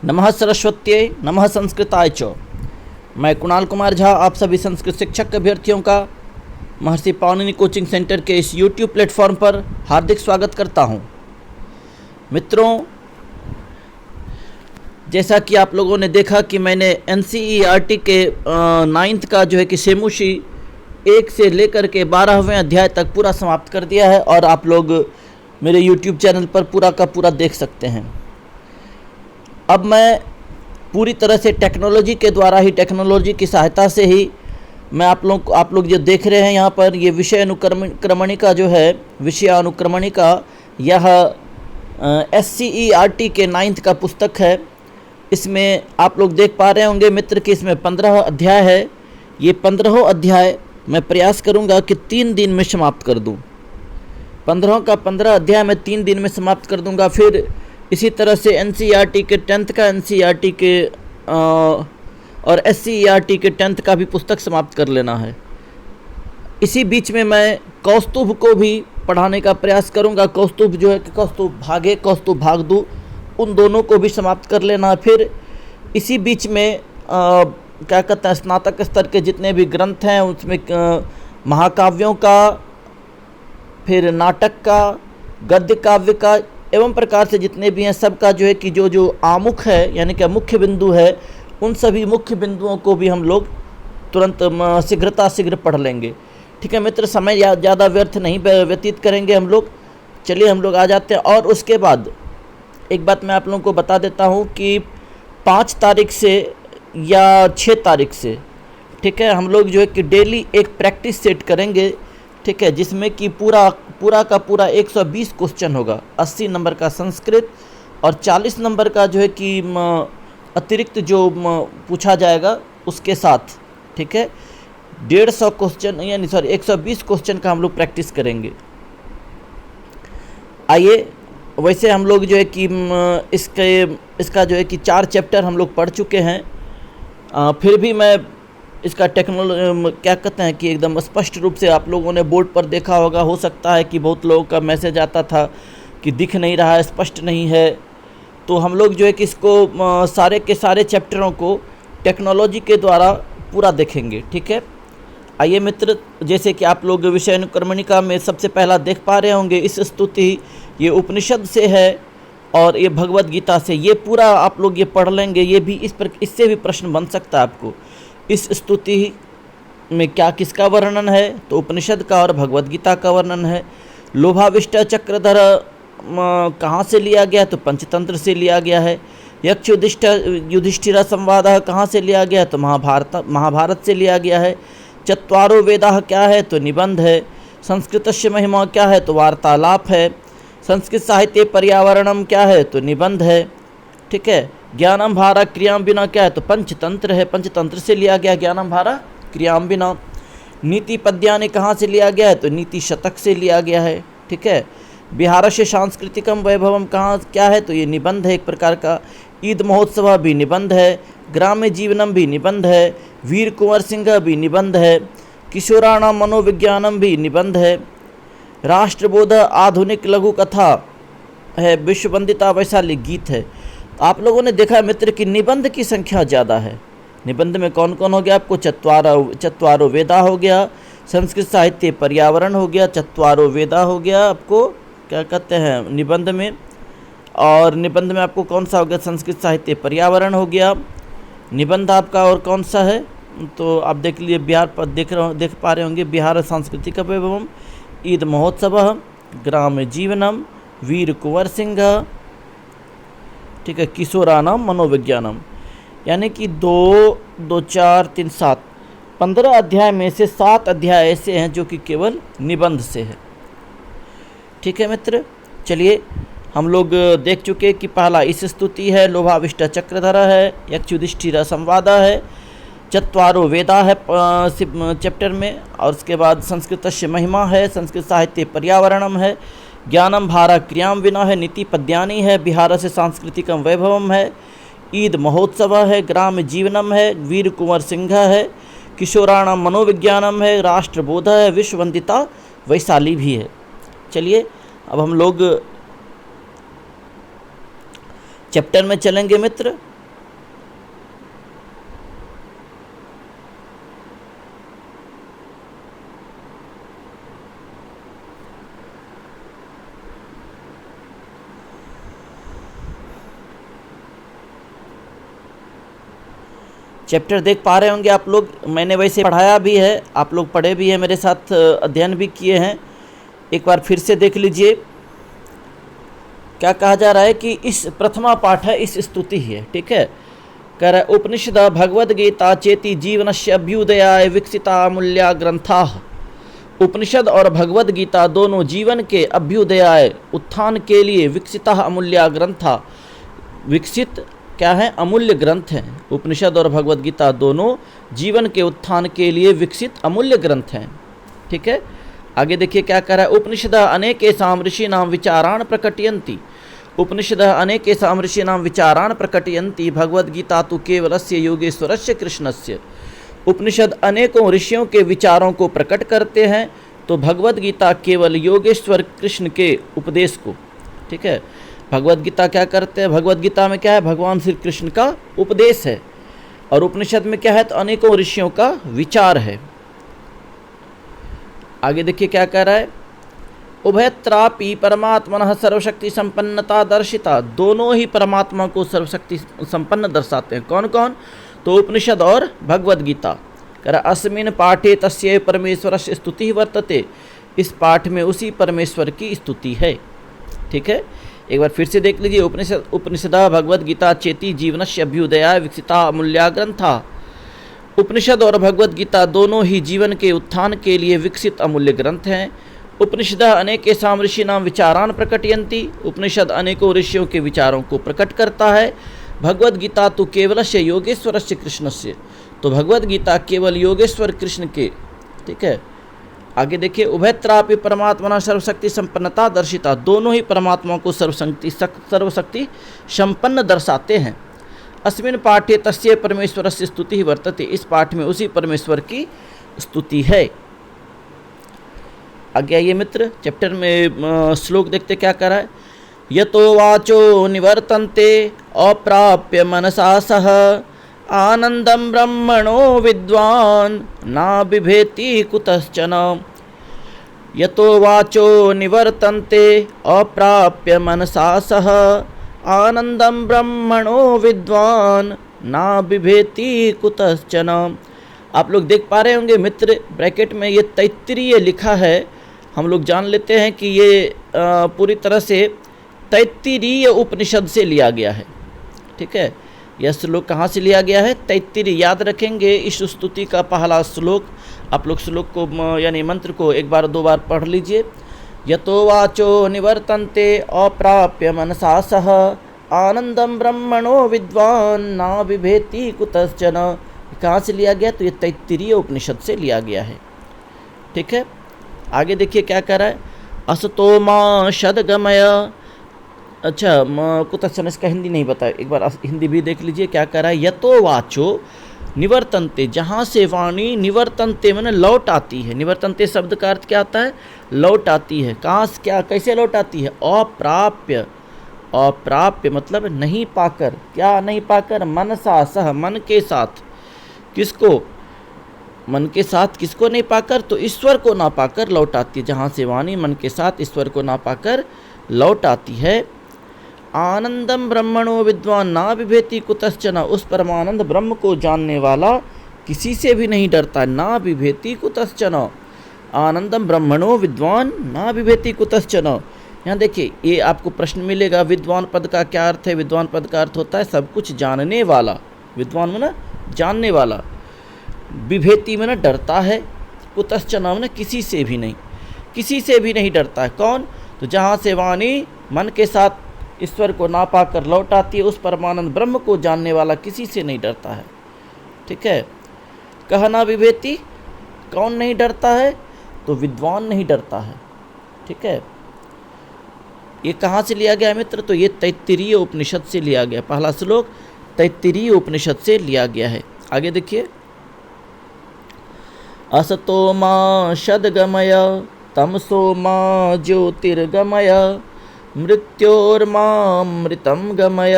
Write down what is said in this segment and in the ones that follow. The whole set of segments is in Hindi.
नमः सरस्वत्यै नमः संस्कृताय च। मैं कुणाल कुमार झा आप सभी संस्कृत शिक्षक अभ्यर्थियों का महर्षि पाणिनि कोचिंग सेंटर के इस YouTube प्लेटफॉर्म पर हार्दिक स्वागत करता हूं। मित्रों, जैसा कि आप लोगों ने देखा कि मैंने NCERT के 9th का जो है कि सेमुशी 1 से लेकर के 12वें अध्याय तक पूरा समाप्त कर दिया है और आप लोग मेरे YouTube चैनल पर पूरा का पूरा देख सकते हैं। अब मैं पूरी तरह से टेक्नोलॉजी के द्वारा ही, टेक्नोलॉजी की सहायता से ही मैं आप लोग जो देख रहे हैं यहाँ पर, ये विषय अनुक्रमणिका जो है, विषय अनुक्रमणिका, यह SCERT के 9th का पुस्तक है। इसमें आप लोग देख पा रहे होंगे मित्र कि इसमें 15 अध्याय है। ये 15 अध्याय मैं प्रयास करूँगा कि 3 दिन में समाप्त कर दूँ। 15 का 15 अध्याय मैं 3 दिन में समाप्त कर दूँगा। फिर इसी तरह से NCERT के 10th का, NCERT के और SCERT के 10th का भी पुस्तक समाप्त कर लेना है। इसी बीच में मैं कौस्तुभ को भी पढ़ाने का प्रयास करूंगा। कौस्तुभ जो है कि कौस्तुभ भाग 1, कौस्तुभ भाग 2, उन दोनों को भी समाप्त कर लेना है। फिर इसी बीच में क्या कहते हैं, स्नातक स्तर के जितने भी ग्रंथ हैं उसमें महाकाव्यों का, फिर नाटक का, गद्य काव्य का एवं प्रकार से जितने भी हैं सबका जो है कि जो आमुख है, यानी कि मुख्य बिंदु है, उन सभी मुख्य बिंदुओं को भी हम लोग तुरंत शीघ्र पढ़ लेंगे। ठीक है मित्र, समय ज़्यादा व्यर्थ नहीं व्यतीत करेंगे हम लोग। चलिए हम लोग आ जाते हैं। और उसके बाद एक बात मैं आप लोगों को बता देता हूँ कि 5 तारीख से या 6 तारीख से, ठीक है, हम लोग जो है कि डेली एक प्रैक्टिस सेट करेंगे, ठीक है, जिसमें कि पूरा का पूरा 120 क्वेश्चन होगा। 80 नंबर का संस्कृत और 40 नंबर का जो है कि अतिरिक्त जो पूछा जाएगा उसके साथ, ठीक है, 150 क्वेश्चन, यानी 120 क्वेश्चन का हम लोग प्रैक्टिस करेंगे। आइए, वैसे हम लोग जो है कि इसका जो है कि 4 चैप्टर हम लोग पढ़ चुके हैं। फिर भी मैं इसका क्या कहते हैं कि एकदम स्पष्ट रूप से आप लोगों ने बोर्ड पर देखा होगा। हो सकता है कि बहुत लोगों का मैसेज आता था कि दिख नहीं रहा है, स्पष्ट नहीं है। तो हम लोग जो है कि इसको सारे के सारे चैप्टरों को टेक्नोलॉजी के द्वारा पूरा देखेंगे। ठीक है, आइए मित्र, जैसे कि आप लोग विषय अनुक्रमणिका में सबसे पहला देख पा रहे होंगे, इस स्तुति ये उपनिषद से है और ये भगवद गीता से। ये पूरा आप लोग ये पढ़ लेंगे। ये भी इससे भी प्रश्न बन सकता है आपको। इस स्तुति में क्या किसका वर्णन है? तो उपनिषद का और भगवद गीता का वर्णन है। लोभाविष्ट चक्रधर कहाँ से लिया गया? तो पंचतंत्र से लिया गया है। यक्ष युधिष्ठिर संवाद कहाँ से लिया गया? तो महाभारत से लिया गया है। चत्वारो वेदाः क्या है? तो निबंध है। संस्कृतस्य महिमा क्या है? तो वार्तालाप है। संस्कृत साहित्य पर्यावरणम क्या है? तो निबंध है। ठीक है, ज्ञानम भारा क्रियाम बिना क्या है? तो पंचतंत्र है। पंचतंत्र से लिया गया ज्ञानम भारा क्रियाम बिना। नीति पद्यानि कहाँ से लिया गया है? तो नीति शतक से लिया गया है। ठीक है, बिहार से सांस्कृतिकम वैभवम कहाँ क्या है? तो ये निबंध है एक प्रकार का। ईद महोत्सव भी निबंध है। ग्राम्य जीवनम भी निबंध है। वीर कुंवर सिंह भी निबंध है। किशोराणाम मनोविज्ञानम भी निबंध है। राष्ट्रबोध आधुनिक लघु कथा है। विश्ववंदिता वैशाली गीत है। आप लोगों ने देखा मित्र कि निबंध की संख्या ज़्यादा है। निबंध में कौन कौन हो गया आपको? चत्वारो वेदा हो गया, संस्कृत साहित्य पर्यावरण हो गया, चत्वारो वेदा हो गया आपको, क्या कहते हैं, निबंध में। और निबंध में आपको कौन सा हो गया? संस्कृत साहित्य पर्यावरण हो गया। निबंध आपका और कौन सा है? तो आप देख लिए, बिहार पर देख पा रहे होंगे, बिहार सांस्कृतिक वैभवम, ईद महोत्सव, ग्राम जीवनम, वीर कुंवर सिंह, ठीक है, किशोरानाम मनोविज्ञानम। यानी कि 2, 2, 4, 3, 7, 15 अध्याय में से 7 अध्याय ऐसे हैं जो कि केवल निबंध से है। ठीक है मित्र, चलिए हम लोग देख चुके कि पहला इस स्तुति है, लोभाविष्ट चक्रधर है, यक्ष युधिष्ठिर संवाद है, चत्वारो वेदा है चैप्टर में, और उसके बाद संस्कृतस्य महिमा है, संस्कृत साहित्य पर्यावरणम है, ज्ञानम भारा क्रियाम विना है, नीति पद्यानि है, बिहार से सांस्कृतिकम वैभवम है, ईद महोत्सव है, ग्राम जीवनम है, वीर कुंवर सिंह है, किशोराणाम मनोविज्ञानम है, राष्ट्रबोध है, विश्ववंदिता वैशाली भी है। चलिए अब हम लोग चैप्टर में चलेंगे मित्र। चैप्टर देख पा रहे होंगे आप लोग, मैंने वैसे पढ़ाया भी है, आप लोग पढ़े भी हैं, मेरे साथ अध्ययन भी किए हैं। एक बार फिर से देख लीजिए क्या कहा जा रहा है कि इस प्रथमा पाठ है, इस स्तुति ही है, ठीक है। कह रहा है उपनिषद भगवद गीता चेति जीवनस्य अभ्युदयाय विकसिता अमूल्या ग्रंथा। उपनिषद और भगवद गीता दोनों जीवन के अभ्युदयाय उत्थान के लिए विकसिता अमूल्या ग्रंथा, विकसित क्या है, अमूल्य ग्रंथ हैं। उपनिषद और भगवद गीता दोनों जीवन के उत्थान के लिए विकसित अमूल्य ग्रंथ हैं, ठीक है। आगे देखिए क्या कह रहा है, उपनिषद अनेकेषां ऋषीणां विचारान् प्रकटयन्ति। उपनिषद अनेकेषां ऋषीणां विचारान् प्रकटयन्ति भगवद्गीता तु केवलस्य योगेश्वरस्य कृष्णस्य। उपनिषद अनेकों ऋषियों के विचारों को प्रकट करते हैं, तो भगवद गीता केवल योगेश्वर कृष्ण के उपदेश को, ठीक है। भगवद गीता क्या करते हैं, भगवद गीता में क्या है, भगवान श्री कृष्ण का उपदेश है, और उपनिषद में क्या है, तो अनेकों ऋषियों का विचार है। आगे देखिए क्या कह रहा है, उभयत्रापि परमात्मनः सर्वशक्ति संपन्नता दर्शिता। दोनों ही परमात्मा को सर्वशक्ति संपन्न दर्शाते हैं। कौन कौन, तो उपनिषद और भगवद गीता। कह रहा अस्मिन् पाठे तस्य परमेश्वरस्य स्तुति वर्तते। इस पाठ में उसी परमेश्वर की स्तुति है, ठीक है। एक बार फिर से देख लीजिए, उपनिषद भगवद गीता चेति जीवनस्य अभ्युदयाय विकसिता अमूल्या ग्रंथा। उपनिषद और भगवद गीता दोनों ही जीवन के उत्थान के लिए विकसित अमूल्य ग्रंथ हैं। उपनिषद अनेकेषां ऋषीणां विचारान् प्रकटयन्ति। उपनिषद अनेकों ऋषियों के विचारों को प्रकट करता है। भगवद गीता तो केवलस्य योगेश्वरस्य कृष्णस्य। तो भगवद गीता केवल योगेश्वर कृष्ण के, ठीक है। आगे देखिए, उभयत्रापि परमात्मना सर्वशक्ति संपन्नता दर्शिता। दोनों ही परमात्मा को सर्वशक्ति संपन्न दर्शाते हैं। अस्मिन् पाठे तस्य परमेश्वरस्य स्तुति वर्तते। इस पाठ में उसी परमेश्वर की स्तुति है। आगे आइए मित्र, चैप्टर में श्लोक देखते क्या कर रहा है। यतो वाचो निवर्तन्ते अप्राप्य मनसा सह आनंदं ब्रह्मणो विद्वान् ना बिभेति कुतश्चन। यतो वाचो निवर्तन्ते अप्राप्य मनसा सह आनंदं ब्रह्मणो विद्वान् ना बिभेति कुतश्चन। आप लोग देख पा रहे होंगे मित्र, ब्रैकेट में ये तैत्तिरीय लिखा है। हम लोग जान लेते हैं कि ये पूरी तरह से तैत्तिरीय उपनिषद से लिया गया है, ठीक है। यह श्लोक कहाँ से लिया गया है, तैत्तिरीय। याद रखेंगे इस स्तुति का पहला श्लोक। आप लोग श्लोक को यानी मंत्र को एक बार दो बार पढ़ लीजिए। यतो वाचो निवर्तन्ते अप्राप्य मनसा सह आनंदं ब्रह्मणो विद्वान् ना बिभेति कुतश्चन। कहाँ से लिया गया, तो ये तैत्तिरीय उपनिषद से लिया गया है, ठीक है। आगे देखिए क्या कह रहा है, असतो मा शदगमय। अच्छा, कुतश्चन इसका हिंदी नहीं बताया, एक बार हिंदी भी देख लीजिए क्या कह रहा है। यतो वाचो निवर्तन्ते, जहाँ से वाणी निवर्तन्ते मैंने लौट आती है। निवर्तन्ते शब्द का अर्थ क्या आता है, लौट आती है। कहाँ से, क्या, कैसे लौट आती है, अप्राप्य। अप्राप्य मतलब नहीं पाकर, क्या नहीं पाकर, मनसा सह, मन के साथ। किसको, मन के साथ किसको नहीं पाकर, तो ईश्वर को ना पाकर लौट आती है। जहाँ से वाणी मन के साथ ईश्वर को ना पाकर लौट आती है। आनंदम ब्रह्मणो विद्वान ना बिभेति कुतश्चन। उस परमानंद ब्रह्म को जानने वाला किसी से भी नहीं डरता। ना बिभेति कुतश्चन, आनंदम ब्रह्मणो विद्वान ना बिभेति कुतश्चन। यहाँ देखिए, ये आपको प्रश्न मिलेगा, विद्वान पद का क्या अर्थ है। विद्वान पद का अर्थ होता है सब कुछ जानने वाला। विद्वान में ना जानने वाला, बिभेति में ना डरता है, कुतश्चन में ना किसी से भी नहीं, किसी से भी नहीं डरता है। कौन, तो जहाँ से वाणी मन के साथ ईश्वर को ना पाकर लौट आती है, उस परमानंद ब्रह्म को जानने वाला किसी से नहीं डरता है, ठीक है। कहना विभेति, कौन नहीं डरता है, तो विद्वान नहीं डरता है, ठीक है। ये कहाँ से लिया गया मित्र, तो ये तैत्तिरीय उपनिषद से लिया गया। पहला श्लोक तैत्तिरीय उपनिषद से लिया गया है। आगे देखिए, असतो मा शदगमय तमसो मा ज्योतिर्गमय मृत्योर्मामृतं गमय।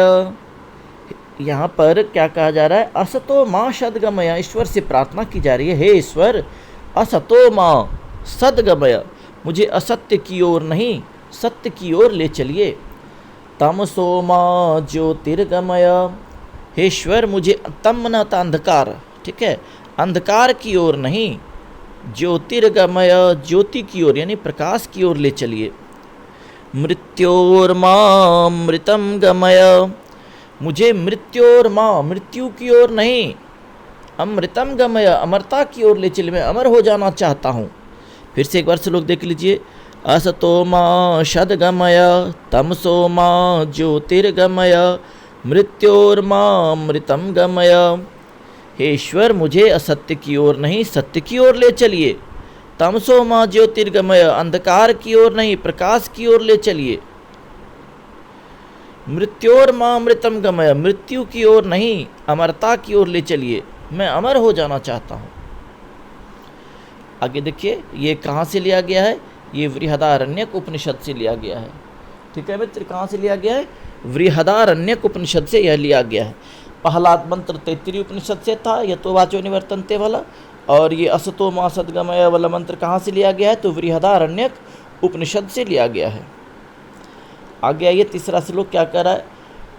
यहाँ पर क्या कहा जा रहा है, असतो माँ सदगमय। ईश्वर से प्रार्थना की जा रही है, हे ईश्वर, असतो माँ सदगमय, मुझे असत्य की ओर नहीं सत्य की ओर ले चलिए। तमसो माँ ज्योतिर्गमय, हे ईश्वर मुझे तम न अंधकार, ठीक है, अंधकार की ओर नहीं, ज्योतिर्गमय, ज्योति की ओर यानी प्रकाश की ओर ले चलिए। मृत्योर्मामृतम गमय, मुझे मृत्योर्मा, मृत्यु की ओर नहीं, अमृतम गमय, अमरता की ओर ले चलिए, मैं अमर हो जाना चाहता हूँ। फिर से एक बार श्लोक देख लीजिए। असतो मा सद्गमय, तमसो मा ज्योतिर्गमय, मृत्योर्मामृतम गमय। हे ईश्वर मुझे असत्य की ओर नहीं, सत्य की ओर ले चलिए। तमसो माँ ज्योतिर्गमय, अंधकार की ओर नहीं, प्रकाश की ओर ले चलिए। मृत्योर्मामृतम गमय, मृत्यु की ओर नहीं, अमरता की ओर ले चलिए, मैं अमर हो जाना चाहता हूँ। आगे देखिए, ये कहाँ से लिया गया है? ये बृहदारण्यक उपनिषद से लिया गया है। ठीक है मित्र, कहाँ से लिया गया है? बृहदारण्यक उपनिषद से यह लिया गया है। पहला मंत्र तैत्तिरीय उपनिषद से था, यतो वाचो निवर्तन्ते वाला, और ये असतो मा सद्गमय वाला मंत्र कहाँ से लिया गया है? तो बृहदारण्यक उपनिषद से लिया गया है। आगे आइए, तीसरा श्लोक क्या कह रहा है?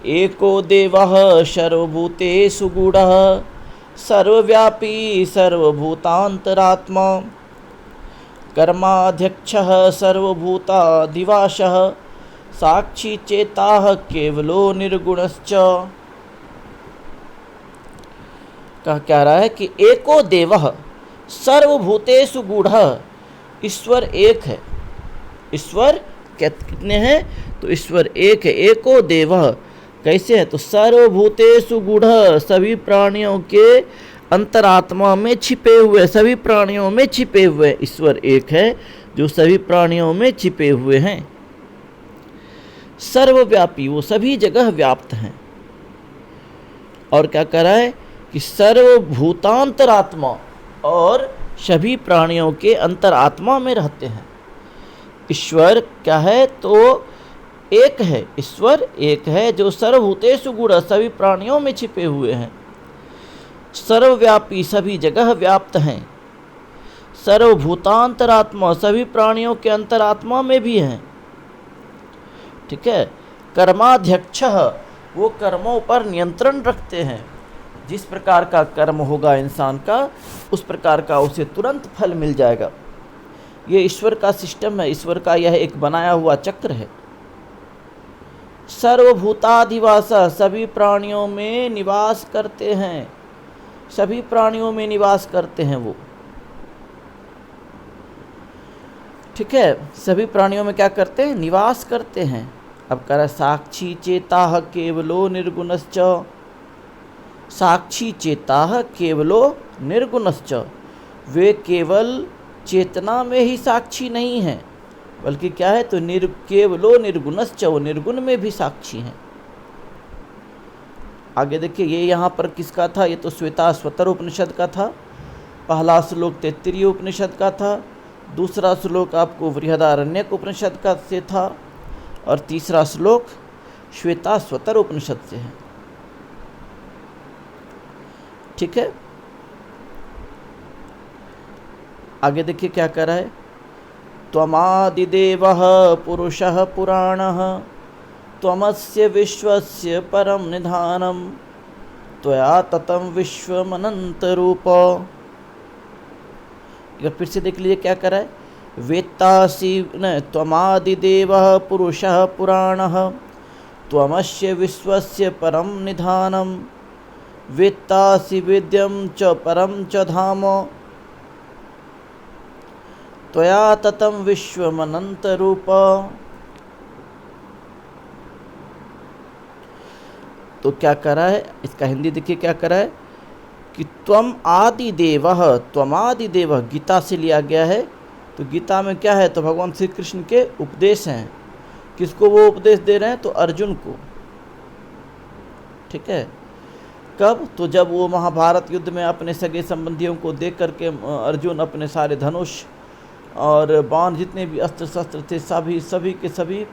एको देवः सर्वभूतेषु गूढ़ः, सर्वव्यापी सर्वभूतान्तरात्मा, कर्माध्यक्षः सर्वभूताधिवासः, साक्षी चेताः केवलो निर्गुणश्च। कह रहा है कि एको देवः सर्वभूतेषु गूढ़ः, ईश्वर एक है। ईश्वर कितने हैं? तो ईश्वर एक है। एको देवः कैसे है? तो सर्वभूतेषु गूढ़ः, सभी प्राणियों के अंतरात्मा में छिपे हुए, सभी प्राणियों में छिपे हुए ईश्वर एक है, जो सभी प्राणियों में छिपे हुए हैं। सर्वव्यापी, वो सभी जगह व्याप्त हैं। और क्या कह रहा है कि सर्वभूतांतरात्मा, और सभी प्राणियों के अंतरात्मा में रहते हैं। ईश्वर क्या है? तो एक है, ईश्वर एक है जो सर्वभूतेषु गूढ़ः, सभी प्राणियों में छिपे हुए हैं। सर्वव्यापी, सभी जगह व्याप्त हैं। सर्वभूतांतरात्मा, सभी प्राणियों के अंतरात्मा में भी हैं। ठीक है। कर्माध्यक्षः, वो कर्मों पर नियंत्रण रखते हैं। जिस प्रकार का कर्म होगा इंसान का, उस प्रकार का उसे तुरंत फल मिल जाएगा। ये ईश्वर का सिस्टम है, ईश्वर का यह एक बनाया हुआ चक्र है। सर्वभूताधिवास, सभी प्राणियों में निवास करते हैं, सभी प्राणियों में निवास करते हैं वो। ठीक है, सभी प्राणियों में क्या करते हैं? निवास करते हैं। अब कह रहा साक्षी चेताः केवलो निर्गुणश्च, साक्षी चेताः केवलो निर्गुणश्च, वे केवल चेतना में ही साक्षी नहीं हैं, बल्कि क्या है? तो केवलो निर्गुणश्च, वो निर्गुण में भी साक्षी हैं। आगे देखिए, ये यहाँ पर किसका था? ये तो श्वेताश्वतर उपनिषद का था। पहला श्लोक तैत्तिरीय उपनिषद का था, दूसरा श्लोक आपको बृहदारण्यक उपनिषद का से था, और तीसरा श्लोक श्वेताश्वतर उपनिषद से है। ठीक है। आगे देखिए क्या कह रहा है? त्वमादिदेवः पुरुषः पुराणः, त्वमस्य विश्वस्य परम निधानम, त्वया ततं विश्वमनंतरूप। एक फिर से देख लीजिए क्या कह रहा है? वेत्तासि न त्वमादिदेवः पुरुषः पुराणः, त्वमस्य विश्वस्य परम निधानम, वेत्तासि वेद्यं च परम च धाम, त्वया ततं विश्वमनंतरूप। तो क्या कर रहा है? इसका हिंदी देखिए क्या कर रहा है कि त्वम आदि देवः, त्वमादि देवः गीता से लिया गया है। तो गीता में क्या है? तो भगवान श्री कृष्ण के उपदेश हैं। किसको वो उपदेश दे रहे हैं? तो अर्जुन को। ठीक है। कब? तो जब वो महाभारत युद्ध में अपने सगे संबंधियों को देख करके अर्जुन अपने सारे धनुष और बाण, जितने भी अस्त्र शस्त्र थे, सभी के सभी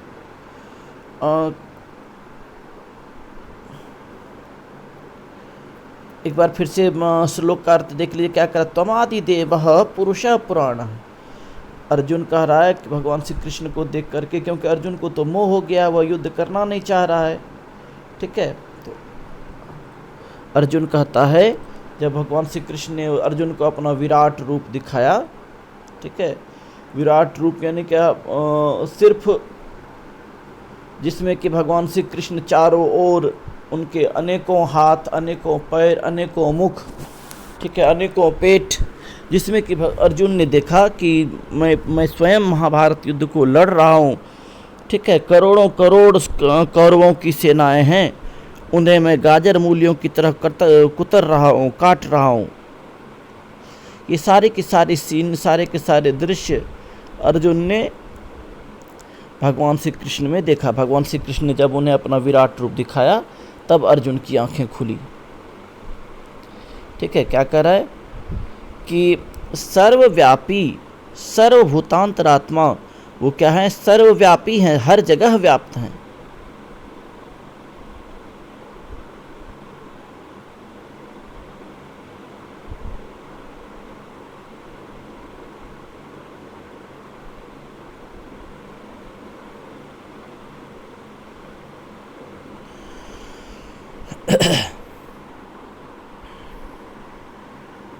एक बार फिर से श्लोक का अर्थ देख लीजिए क्या करा? त्वमादि देवः पुरुषः पुराणः। अर्जुन कह रहा है कि भगवान श्री कृष्ण को देख करके, क्योंकि अर्जुन को तो मोह हो गया, वह युद्ध करना नहीं चाह रहा है। ठीक है। तो अर्जुन कहता है, जब भगवान श्री कृष्ण ने अर्जुन को अपना विराट रूप दिखाया, ठीक है, विराट रूप यानी क्या, सिर्फ जिसमें कि भगवान श्री कृष्ण चारों ओर, उनके अनेकों हाथ, अनेकों पैर, अनेकों मुख, ठीक है, अनेकों पेट, जिसमें कि अर्जुन ने देखा कि मैं स्वयं महाभारत युद्ध को लड़ रहा हूँ, ठीक है, करोड़ों करोड़ कौरवों की सेनाएं हैं, उन्हें मैं गाजर मूलियों की तरह कुतर रहा हूँ, काट रहा हूँ। ये सारे के सारे सीन, सारे के सारे दृश्य अर्जुन ने भगवान श्री कृष्ण में देखा। भगवान श्री कृष्ण ने जब उन्हें अपना विराट रूप दिखाया, तब अर्जुन की आंखें खुली। ठीक है, क्या कह रहा है कि सर्वव्यापी सर्वभूतांतरात्मा, वो क्या है, सर्वव्यापी हैं, हर जगह व्याप्त हैं।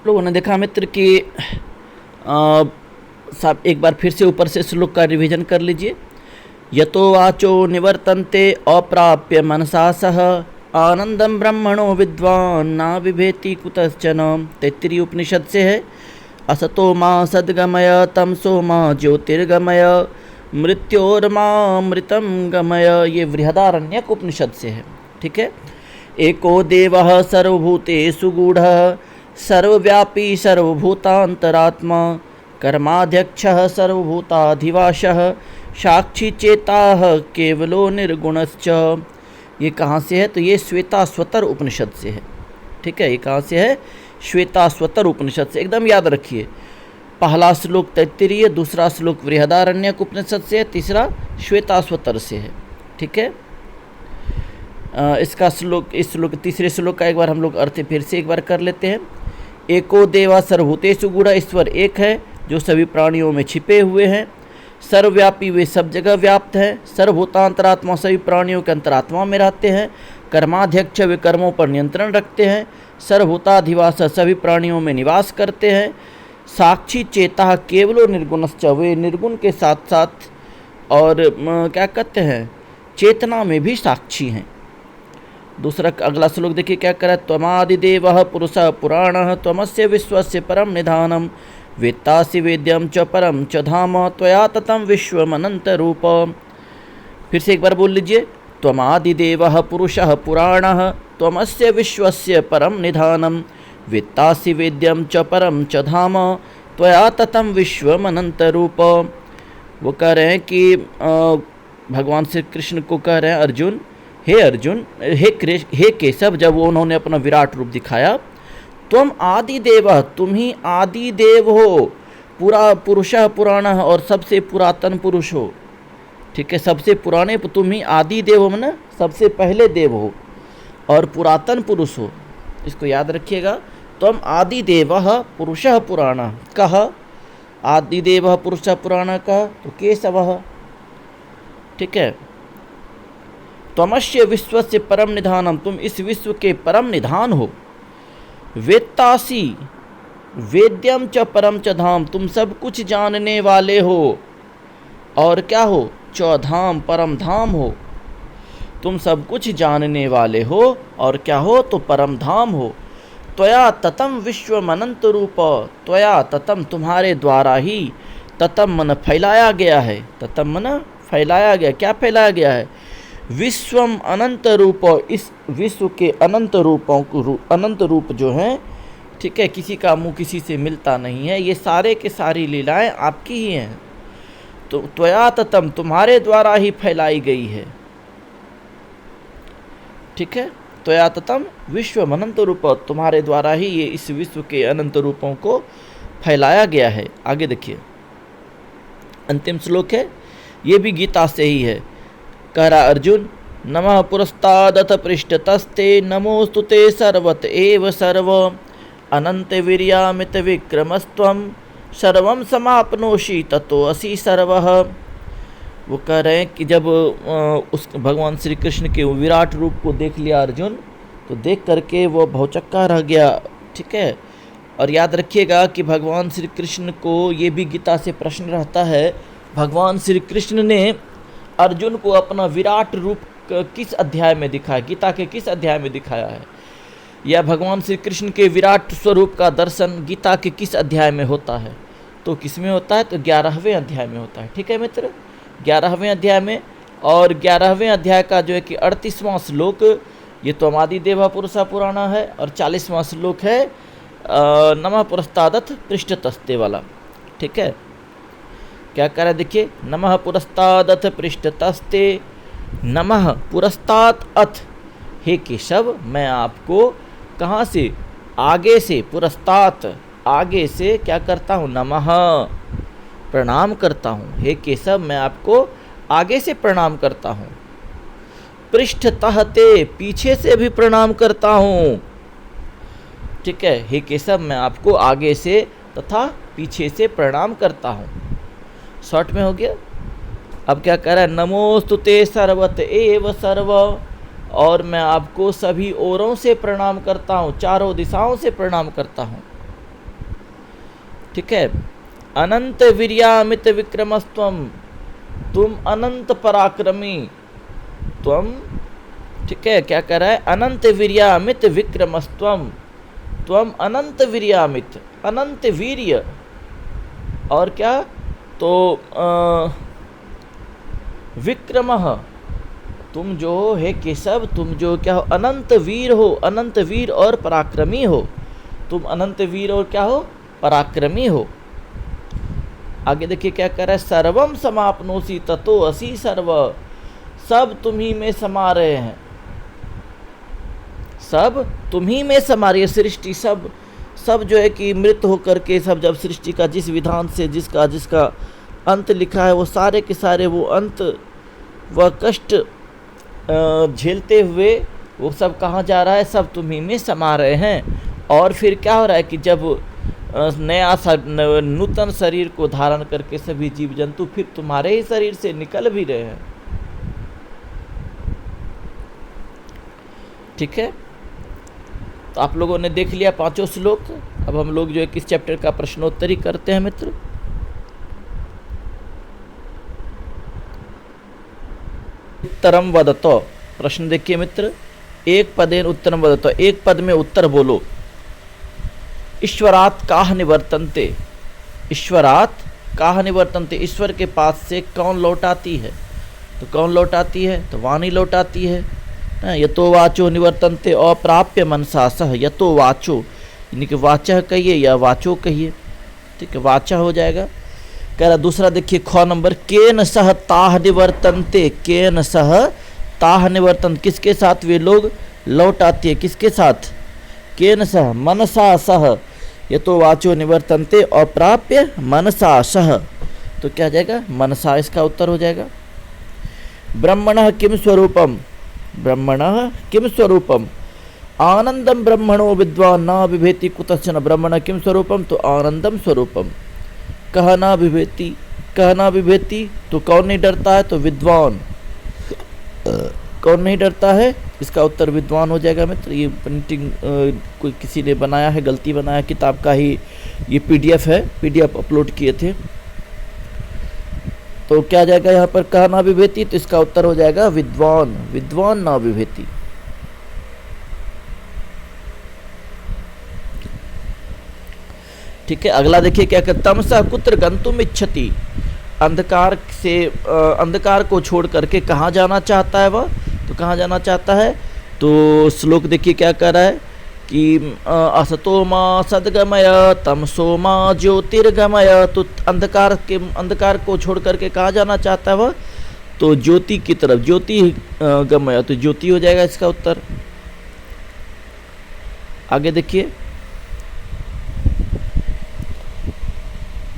लोगों ने देखा मित्र कि साहब एक बार फिर से ऊपर से श्लोक का रिवीजन कर लीजिए। यतो वाचो निवर्तन्ते अप्राप्य मनसा सह आनंदम ब्रह्मणो विद्वान ना विभेति कुतश्चन। तैत्तिरीय उपनिषद से है। असतो मां सद्गमय तमसो मां ज्योतिर्गमय मृत्योर्मा मृतम गमय। ये बृहदारण्यक उपनिषद से है। ठीक है। एको देवः सर्वभूतेषु गूढ़ः सर्वव्यापी सर्वभूतांतरात्मा कर्माध्यक्षः सर्वभूताधिवासः साक्षी चेताः केवलो निर्गुणश्च। ये कहाँ से है? तो ये श्वेताश्वतर उपनिषद से है। ठीक है, ये कहाँ से है? श्वेताश्वतर उपनिषद से। एकदम याद रखिए, पहला श्लोक तैत्तिरीय, दूसरा श्लोक बृहदारण्यक उपनिषद से है, तीसरा श्वेताश्वतर से है। ठीक है, इसका श्लोक, इस श्लोक तीसरे श्लोक का एक बार हम लोग अर्थ फिर से एक बार कर लेते हैं। एको देवा सर्वभूतेषु गूढ़, ईश्वर एक है जो सभी प्राणियों में छिपे हुए हैं। सर्वव्यापी, वे सब जगह व्याप्त है। सर्वभूतांतरात्मा, सभी प्राणियों के अंतरात्मा में रहते हैं। कर्माध्यक्ष, वे कर्मों पर नियंत्रण रखते हैं। सर्वभूताधिवास, सभी प्राणियों में निवास करते हैं। साक्षी चेता केवलो निर्गुणश्च, वे निर्गुण के साथ साथ और क्या कहते हैं, चेतना में भी साक्षी हैं। दूसरा अगला श्लोक देखिए क्या करा। त्वमादिदेवः पुरुषः पुराणः त्वमस्य विश्वस्य परम निधानम वेत्तासि वेद्यम च परम च धाम त्वया ततं विश्वमनंत रूप। फिर से एक बार बोल लीजिए। त्वमादिदेवः पुरुषः पुराणः त्वमस्य विश्वस्य परम निधानम वेत्तासि वेद्यम च परम च धाम त्वया ततं विश्वमनंत रूप। वो कह रहे हैं कि भगवान श्री कृष्ण को कह रहे हैं, अर्जुन, हे अर्जुन, हे केशव, जब वो उन्होंने अपना विराट रूप दिखाया, तुम आदि देव, तुम ही आदि देव हो, पूरा पुरुषः पुराणः, और सबसे पुरातन पुरुष हो। ठीक है, सबसे पुराने तुम ही आदि देव हो, माने सबसे पहले देव हो और पुरातन पुरुष हो। इसको याद रखिएगा। तुम आदि देवः पुरुषः पुराणः, कह आदि देवः पुरुषः पुराणः कह तो केशवः। ठीक है। त्वमस्य विश्वस्य परम निधानम, तुम इस विश्व के परम निधान हो। वेत्तासी वेद्यम च परम च धाम, तुम सब कुछ जानने वाले हो और क्या हो, चौधाम, परम धाम हो। तुम सब कुछ जानने वाले हो और क्या हो, तो परम धाम हो। त्वया ततम विश्वमनंत रूप, त्वया ततम, तुम्हारे द्वारा ही, ततम मन फैलाया गया है, ततम मन फैलाया गया। क्या फैलाया गया है? विश्वम अनंत रूप, इस विश्व के अनंत रूपों को, अनंत रूप जो हैं, ठीक है, किसी का मुँह किसी से मिलता नहीं है। ये सारे के सारी लीलाएं आपकी ही हैं। तो त्वया ततम, तुम्हारे द्वारा ही फैलाई गई है। ठीक है, त्वया ततम विश्वम अनंत रूप, तुम्हारे द्वारा ही ये इस विश्व के अनंत रूपों को फैलाया गया है। आगे देखिए, अंतिम श्लोक है, ये भी गीता से ही है। कह रहा अर्जुन, नमः पुरस्तादथ पृष्ठतस्ते नमोस्तुते सर्वत एव सर्व अनंत वीर्यामित विक्रमस्त्वं सर्वं समाप्नोषि ततो असि सर्वः। वो कह रहे हैं कि जब उस भगवान श्री कृष्ण के विराट रूप को देख लिया अर्जुन, तो देख करके वो भौचक्का रह गया। ठीक है, और याद रखिएगा कि भगवान श्री कृष्ण को ये भी गीता से प्रश्न रहता है, भगवान श्री कृष्ण ने अर्जुन को अपना विराट रूप किस अध्याय में दिखाया, गीता के किस अध्याय में दिखाया है, या भगवान श्री कृष्ण के विराट स्वरूप का दर्शन गीता के किस अध्याय में होता है? तो किस में होता है? तो 11वें अध्याय में होता है। ठीक है मित्र, 11वें अध्याय में। और 11वें अध्याय का जो है कि 38वां श्लोक, ये तो अमादि देवा पुरुषा पुराना है, और 40वां श्लोक है नमः पुरस्तादथ पृष्ठतस्ते वाला। ठीक है, क्या कह रहा है देखिए, नमः पुरस्तादथ पृष्ठतस्ते, नमः पुरस्ताद अथ, हे केशव मैं आपको कहाँ से? आगे से, पुरस्तात आगे से क्या करता हूँ? नमः प्रणाम करता हूँ। हे केशव मैं आपको आगे से प्रणाम करता हूँ। पृष्ठतः ते, पीछे से भी प्रणाम करता हूँ। ठीक है, हे केशव मैं आपको आगे से तथा पीछे से प्रणाम करता हूँ। शॉर्ट में हो गया। अब क्या कह रहा है? नमोस्तुते सर्वत एव सर्व, और मैं आपको सभी ओरों से प्रणाम करता हूँ, चारों दिशाओं से प्रणाम करता हूँ। ठीक है, अनंत वीर्यामित विक्रमस्त्वम, तुम अनंत पराक्रमी, तुम। ठीक है, क्या कह रहा है? अनंत वीर्यामित विक्रमस्त्वम, त्वम अनंत वीर्यामित, अनंत वीर्य, और क्या? तो विक्रमः, तुम जो हो हे केशव, तुम जो क्या हो? अनंत वीर हो, अनंत वीर और पराक्रमी हो। तुम अनंत वीर और क्या हो? पराक्रमी हो। आगे देखिए क्या कर रहा है? सर्वम समाप्नोसी ततो असि सर्व, सब तुम्ही में समा रहे हैं, सब तुम्ही में समा रही है सृष्टि, सब जो है कि मृत होकर के सब, जब सृष्टि का जिस विधान से जिसका अंत लिखा है, वो सारे के सारे वो अंत व कष्ट झेलते हुए वो सब कहाँ जा रहा है? सब तुम्ही में समा रहे हैं। और फिर क्या हो रहा है कि जब नया नूतन शरीर को धारण करके सभी जीव जंतु फिर तुम्हारे ही शरीर से निकल भी रहे हैं। ठीक है, तो आप लोगों ने देख लिया 5 श्लोक। अब हम लोग जो है किस चैप्टर का प्रश्नोत्तरी करते हैं मित्र। उत्तरम वदतो, प्रश्न देखिए मित्र, एक पदेन उत्तरम वदतो, एक पद में उत्तर बोलो। ईश्वरात काह निवर्तन्ते, ईश्वरात काह निवर्तन्ते, ईश्वर के पास से कौन लौटाती है? तो कौन लौटाती है? तो वाणी लौटाती है। यतो वाचो निवर्तन्ते अप्राप्य मनसा सह, यतो वाचो यानी कि वाचा कहिए या वाचो कहिए। ठीक है, वाचा हो जाएगा। कह रहा दूसरा देखिए ख नंबर, केन सह ताह निवर्तन्ते, केन सह ताह निवर्तन, किसके साथ वे लोग लौट आती है? किसके साथ? केन सह मनसा सह, ये तो वाचो निवर्तन्ते अप्राप्य मनसा सह, तो क्या जाएगा? मनसा इसका उत्तर हो जाएगा। ब्रह्मणः किम स्वरूपम, ब्रह्मणः किम स्वरूपम, आनंदम ब्रह्मणो विद्वान न बिभेति कुतश्चन, ब्रह्मणः किम स्वरूपम, तो आनंदम स्वरूपम। कह ना बिभेति, कह ना बिभेति, तो कौन नहीं डरता है? तो विद्वान। कौन नहीं डरता है? इसका उत्तर विद्वान हो जाएगा मित्र। ये प्रिंटिंग कोई किसी ने बनाया है, गलती बनाया, किताब का ही ये पीडीएफ है, पीडीएफ अपलोड किए थे। तो क्या जाएगा यहाँ पर? कह ना बिभेति, तो इसका उत्तर हो जाएगा विद्वान, विद्वान ना बिभेति। ठीक है, अगला देखिए क्या कहता है, तमसा कुत्र गंतुम इच्छति, अंधकार से अंधकार को छोड़ करके कहाँ जाना चाहता है वह? तो कहाँ जाना चाहता है? तो श्लोक देखिए क्या कह रहा है कि असतो मा सद्गमय तमसो मा ज्योतिर्गमय, तो अंधकार को छोड़ करके कहाँ जाना चाहता है वह? तो ज्योति की तरफ, ज्योति गमय, तो ज्योति हो जाएगा इसका उत्तर। आगे देखिए,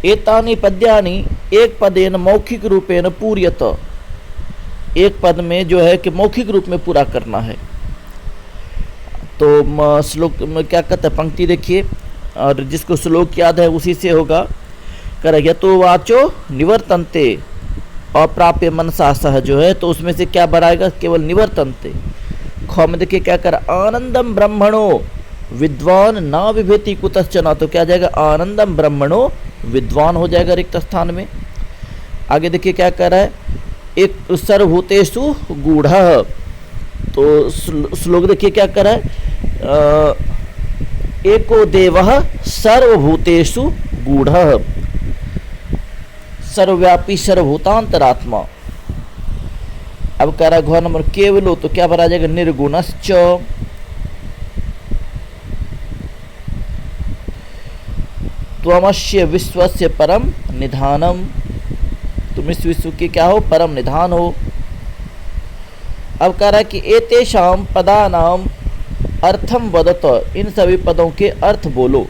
एतानि पद्यानि एक पदेन मौखिक रूपेण पूर्यत, एक पद में जो है कि मौखिक रूप में पूरा करना है। तो श्लोक में क्या कहता है? पंक्ति देखिए, और जिसको श्लोक याद है उसी से होगा। कर यतो वाचो निवर्तन्ते अप्राप्य मनसा सह, जो है तो उसमें से क्या बढ़ाएगा? केवल निवर्तन्ते, ख में देखिए क्या कर, आनंदम ब्रह्मणो विद्वान ना विभेति कुतश्चन, तो क्या जाएगा, आनंदम ब्रह्मणो विद्वान हो जाएगा रिक्त स्थान में। आगे देखिए क्या कर रहा है, एक सर्वभूतेषु गूढ़, तो श्लोक देखिए क्या कर रहा है, एको देवः सर्वभूतेषु गूढ़, सर्वव्यापी सर्वभूतांतरात्मा। अब कह रहा है घ नंबर केवलो, तो क्या भरा जाएगा, निर्गुणश्च, त्वमस्य विश्वस्य परम निधानम, तुम इस विश्व के क्या हो, परम निधान हो। अब कह रहा है कि एतेषां पदानाम अर्थम वदत, इन सभी पदों के अर्थ बोलो।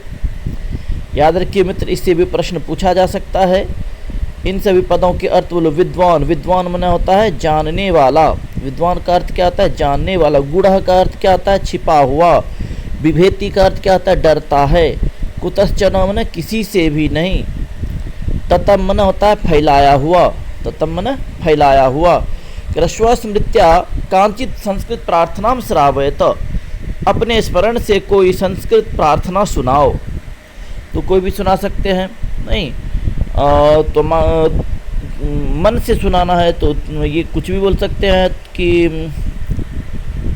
याद रखिए मित्र, इससे भी प्रश्न पूछा जा सकता है। इन सभी पदों के अर्थ बोलो। विद्वान, विद्वान माने होता है जानने वाला, विद्वान का अर्थ क्या होता है, जानने वाला। गूढ़ का अर्थ क्या होता है, छिपा हुआ। विभेति का अर्थ क्या होता है, डरता है। कुतश्चन माने किसी से भी नहीं। ततम माने होता है फैलाया हुआ, ततम माने फैलाया हुआ। स्वस्मृत्या कांचित संस्कृत प्रार्थना श्रावयत, अपने स्मरण से कोई संस्कृत प्रार्थना सुनाओ। तो कोई भी सुना सकते हैं, नहीं तो मन से सुनाना है तो ये कुछ भी बोल सकते हैं कि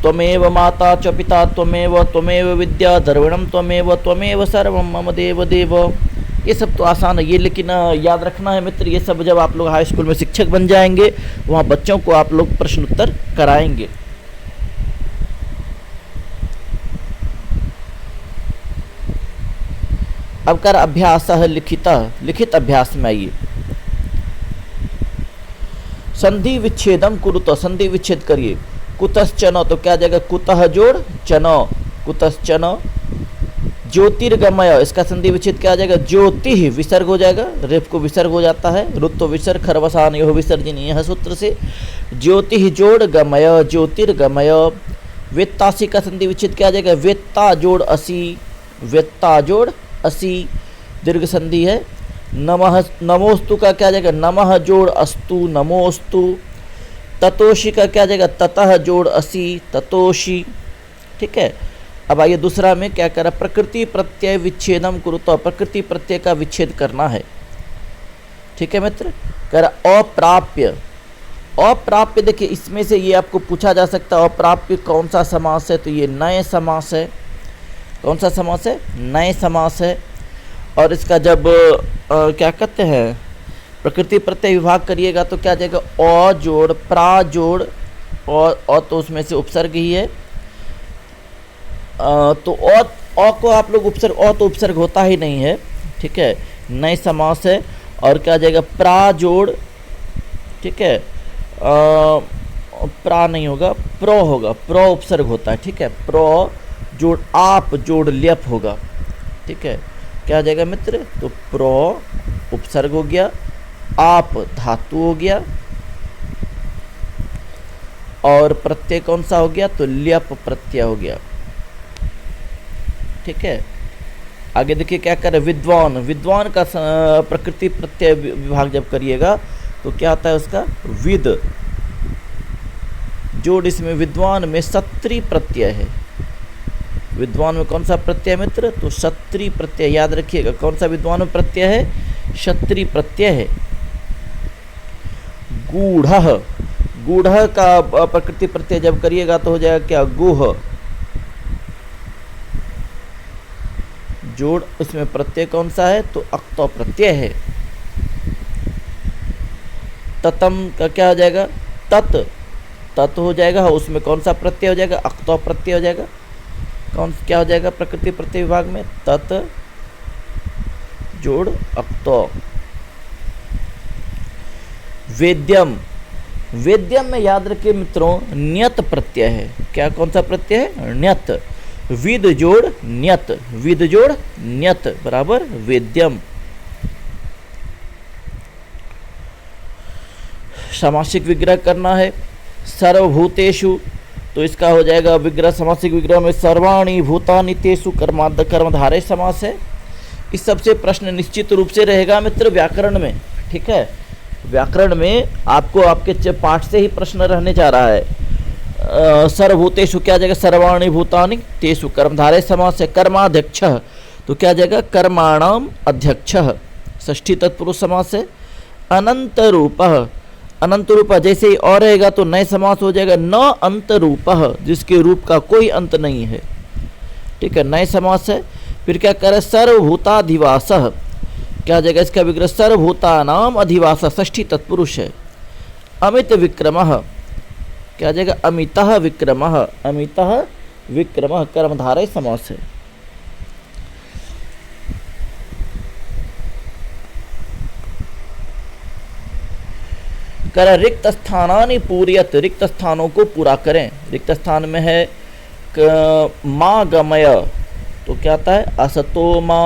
त्वमेव माता च पिता त्वमेव विद्या द्रविणम त्वमेव सर्वम मम देव देव। ये सब तो आसान है ये, लेकिन याद रखना है मित्र, ये सब जब आप लोग हाई स्कूल में शिक्षक बन जाएंगे, वहाँ बच्चों को आप लोग प्रश्न उत्तर कराएंगे। अब कर अभ्यास है लिखित अभ्यास में आइए। संधि विच्छेदम कुरुत, संधि विच्छेद करिए। कुतश्चन, तो क्या जाएगा, कुतः जोड़ चन, कुतश्चन। ज्योतिर्गमय, इसका संधि विच्छेद क्या आ जाएगा, ज्योति विसर्ग हो जाएगा, रेफ को विसर्ग हो जाता है, रुत्व विसर्ग खरवसान यो विसर्जनीय है सूत्र से। ज्योति जोड़ गमय, ज्योतिर्गमय। वेत्तासी का संधि विच्छेद क्या आ जाएगा, वेत्ता जोड़ असी, वेत्ता जोड़ असी, दीर्घ संधि है। नमः, नमोस्तु का क्या जाएगा, नमः जोड़ अस्तु, नमोस्तु। ततोषी का क्या जाएगा, ततः जोड़ असी, ततोषी। ठीक है। अब आइए दूसरा में क्या करा, प्रकृति प्रत्यय विच्छेदम कुरुतो, प्रकृति प्रत्यय का विच्छेद करना है। ठीक है मित्र। कह रहा अप्राप्य, अप्राप्य देखिए इसमें से ये आपको पूछा जा सकता है अप्राप्य कौन सा समास है, तो ये नए समास है। कौन सा समास है, नए समास है। और इसका जब क्या कहते हैं, प्रकृति प्रत्यय विभाग करिएगा तो क्या जाएगा, अ जोड़ प्रा जोड़, और तो उसमें से उपसर्ग ही है। तो अ को आप लोग उपसर्ग, अ तो उपसर्ग होता ही नहीं है। ठीक है, नए समास है। और क्या जाएगा, प्रा जोड़, ठीक है, प्रा नहीं होगा, प्रो होगा, प्रो उपसर्ग होता है। ठीक है, प्रो जोड़ आप जोड़ ल्यप होगा। ठीक है, क्या आ जाएगा मित्र, तो प्रो उपसर्ग हो गया, आप धातु हो गया, और प्रत्यय कौन सा हो गया, तो ल्यप प्रत्यय हो गया। ठीक है। आगे देखिए क्या करे, विद्वान, विद्वान का प्रकृति प्रत्यय विभाग जब करिएगा तो क्या आता है उसका, विद जोड़, इसमें विद्वान में सत्री प्रत्यय है। विद्वान में कौन सा प्रत्यय मित्र, तो सत्री प्रत्यय। याद रखिएगा कौन सा विद्वान में प्रत्यय है, क्षत्रि प्रत्यय है। गूढ़, गूढ़ का प्रकृति प्रत्यय जब करिएगा तो हो जाएगा क्या, गुह जोड़, उसमें प्रत्यय कौन सा है, तो अक्तो प्रत्यय है। ततम का क्या हो जाएगा, तत्, तत् हो जाएगा, उसमें कौन सा प्रत्यय हो जाएगा, अक्तो प्रत्यय हो जाएगा। कौन क्या हो जाएगा प्रकृति प्रत्यय विभाग में, तत् जोड़ अक्तो। वेद्यम, वेद्यम में याद रखिए मित्रों न्यत प्रत्यय है। क्या कौन सा प्रत्यय है, न्यत। विद जोड़ न्यत, विद जोड़ न्यत बराबर वेद्यम। सामासिक विग्रह करना है। सर्वभूतेषु, तो इसका हो जाएगा विग्रह, सामासिक विग्रह में सर्वाणि भूतानि तेषु कर्मधारय समास है। इस सबसे प्रश्न निश्चित रूप से रहेगा मित्र व्याकरण में। ठीक है, व्याकरण में आपको आपके पाठ से ही प्रश्न रहने जा रहा है। सर्वभूतेषु क्या जाएगा, सर्वाणि भूतानि तेषु, कर्मधारय समास है। कर्माध्यक्ष तो क्या जाएगा, कर्माणाम अध्यक्ष, षष्ठी तत्पुरुष समास है। अनंत रूप, अनंत रूप जैसे ही और रहेगा तो नए समास हो जाएगा। न अंत रूप, जिसके रूप का कोई अंत नहीं है, ठीक है, नए समास है। फिर क्या करे, सर्वभूताधिवास, क्या जाएगा इसका विग्रह, सर्वभूतानाम अधिवास, षष्ठी तत्पुरुष है। अमित विक्रमः, क्या जाएगा, अमितः विक्रमः, अमितः विक्रमः, कर्मधारय समास है। कर रिक्त स्थानानि पूरयत, रिक्त स्थानों को पूरा करें। रिक्त स्थान में है मा गमय, तो क्या आता है, असतो मा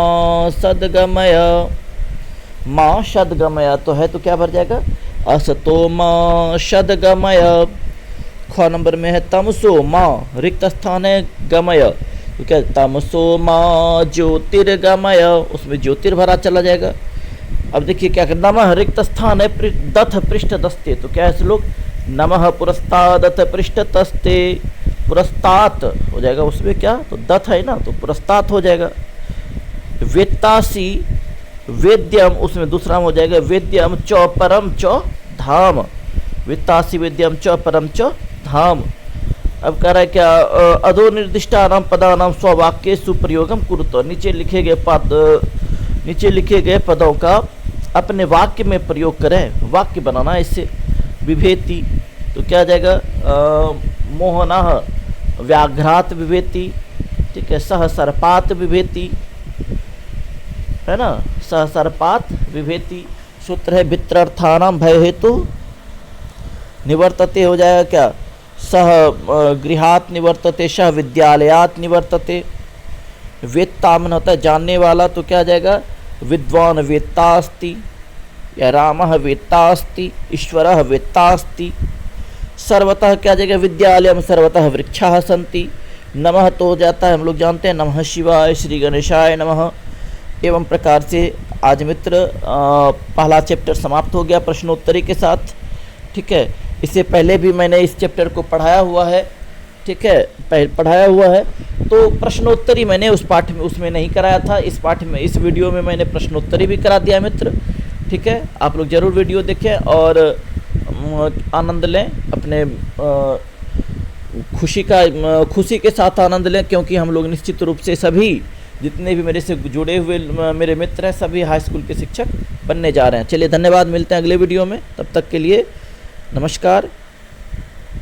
सदगमय, मा सदगमय तो है, तो क्या भर जाएगा, असतो मा सदगमय। ख नंबर में है तमसो माँ, रिक्त स्थान है गमय, तो क्या तमसो माँ ज्योतिर्गमय, उसमें ज्योतिर भरा चला जाएगा। अब देखिए क्या, नमः रिक्त स्थान है दथ पृष्ठ दस्ते, तो क्या है श्लोक, नमः पुरस्तादथ पृष्ठ तस्ते, पुरस्तात हो जाएगा, उसमें क्या, तो दथ है ना, तो पुरस्तात हो जाएगा। वेत्तासी वेद्यम, उसमें दूसरा हो जाएगा, वेद्यम च परम च धाम, वित्तासी वेद्यम च परम च धाम। अब कह रहा है क्या, अधो निर्दिष्टानाम पदानाम स्ववाक्य सुप्रयोगम कुरुतो, नीचे लिखे गए पदों का अपने वाक्य में प्रयोग करें, वाक्य बनाना इससे। विभेति तो क्या आ जाएगा, मोहनः व्याघ्रात विभेति, ठीक है, सहसर्पात विभेति, है ना, सहसर्पात विभेति। सूत्र है वित्रर्थानाम भय हेतु निवर्तते, हो जाएगा क्या, सह गृहात निवर्तते, सह विद्यालयात निवर्तते। वेत्ता मन होता है जानने वाला, तो क्या आ जाएगा, विद्वान वेत्ता अस्ति, या रामः वेत्ता अस्ति, ईश्वरः वेत्ता अस्ति। सर्वतः क्या आ जाएगा, विद्यालयम सर्वतः वृक्षाः सन्ति। नमः तो हो जाता है, हम लोग जानते हैं, नमः शिवाय, श्री गणेशाय नमः। एवं प्रकार से आज मित्र पहला चैप्टर समाप्त हो गया प्रश्नोत्तरी के साथ, ठीक है। इससे पहले भी मैंने इस चैप्टर को पढ़ाया हुआ है, ठीक है, पढ़ाया हुआ है, तो प्रश्नोत्तरी मैंने उस पाठ में उसमें नहीं कराया था, इस पाठ में, इस वीडियो में मैंने प्रश्नोत्तरी भी करा दिया मित्र, ठीक है। आप लोग ज़रूर वीडियो देखें और आनंद लें, अपने खुशी के साथ आनंद लें, क्योंकि हम लोग निश्चित रूप से सभी जितने भी मेरे से जुड़े हुए मेरे मित्र हैं, सभी हाई स्कूल के शिक्षक बनने जा रहे हैं। चलिए धन्यवाद, मिलते हैं अगले वीडियो में, तब तक के लिए नमस्कार।